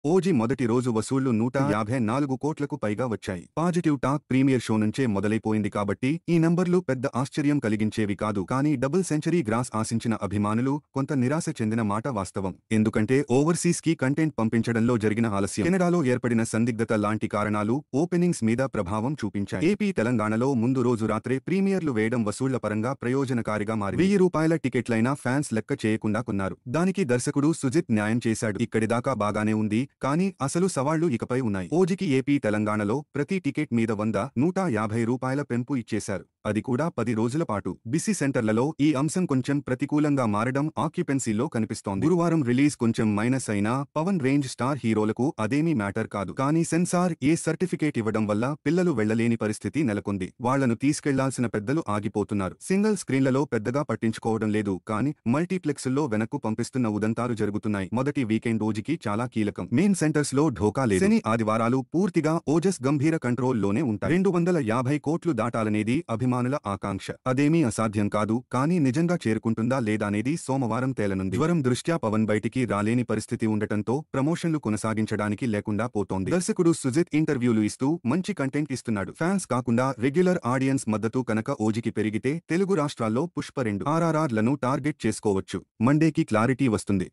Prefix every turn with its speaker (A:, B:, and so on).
A: OG మొదటి రోజు వసూళ్లు 154 కోట్లకు పైగా వచ్చాయి. పాజిటివ్ టాక్ ప్రీమియర్ షో నుంచే మొదలైపోయింది కాబట్టి ఈ నంబర్లు పెద్ద ఆశ్చర్యం కలిగించేవి కాదు. కానీ డబుల్ సెంచరీ గ్రాస్ ఆశించిన అభిమానులు కొంత నిరాశ చెందిన మాట వాస్తవం. ఎందుకంటే ఓవర్సీస్ కి కంటెంట్ పంపించడంలో జరిగిన ఆలస్యం, కెనడాలో ఏర్పడిన సందిగ్ధత లాంటి కారణాలు ఓపెనింగ్స్ మీద ప్రభావం చూపించాయి. ఏపీ తెలంగాణలో ముందు రోజు రాత్రే ప్రీమియర్లు వేయడం వసూళ్ల పరంగా ప్రయోజనకారిగా మారింది. ₹1000 టికెట్లైనా ఫ్యాన్స్ లెక్క చేయకుండా కొన్నారు. దానికి దర్శకుడు సుజిత్ న్యాయం చేశాడు. ఇక్కడిదాకా బాగానే ఉంది. కానీ అసలు సవాళ్లు ఇకపై ఉన్నాయి. ఓజీకి ఏపీ తెలంగాణలో ప్రతి టికెట్ మీద ₹100–150 పెంపు ఇచ్చేశారు. అది కూడా 10 రోజుల పాటు. బిసి సెంటర్లలో ఈ అంశం కొంచెం ప్రతికూలంగా మారడం ఆక్యుపెన్సీలో కనిపిస్తోంది. గురువారం రిలీజ్ కొంచెం మైనస్ అయినా పవన్ రేంజ్ స్టార్ హీరోలకు అదేమీ మ్యాటర్ కాదు. కానీ సెన్సార్ ఏ సర్టిఫికేట్ ఇవ్వడం వల్ల పిల్లలు వెళ్లలేని పరిస్థితి నెలకొంది. వాళ్లను తీసుకెళ్లాల్సిన పెద్దలు ఆగిపోతున్నారు. సింగిల్ స్క్రీన్లలో పెద్దగా పట్టించుకోవడం లేదు. కానీ మల్టీప్లెక్స్ల్లో వెనక్కు పంపిస్తున్న ఉదంతాలు జరుగుతున్నాయి. మొదటి వీకెండ్ ఓజీకి చాలా కీలకం. మెయిన్ సెంటర్స్ లో ఢోకా లేదు. శని ఆదివారాలు పూర్తిగా ఓజస్ గంభీర కంట్రోల్లోనే ఉంటాయి. 250 కోట్లు దాటాలనేది అభిమానుల ఆకాంక్ష. అదేమీ అసాధ్యం కాదు. కానీ నిజంగా చేరుకుంటుందా లేదానేది సోమవారం తేలనుంది. జ్వరం దృష్ట్యా పవన్ బయటికి రాలేని పరిస్థితి ఉండటంతో ప్రమోషన్లు కొనసాగించడానికి లేకుండా పోతోంది. దర్శకుడు సుజిత్ ఇంటర్వ్యూలు ఇస్తూ మంచి కంటెంట్ ఇస్తున్నాడు. ఫ్యాన్స్ కాకుండా రెగ్యులర్ ఆడియన్స్ మద్దతు కనుక ఓజీకి పెరిగితే తెలుగు రాష్ట్రాల్లో పుష్ప 2 RRRలను టార్గెట్ చేసుకోవచ్చు. మండేకి క్లారిటీ వస్తుంది.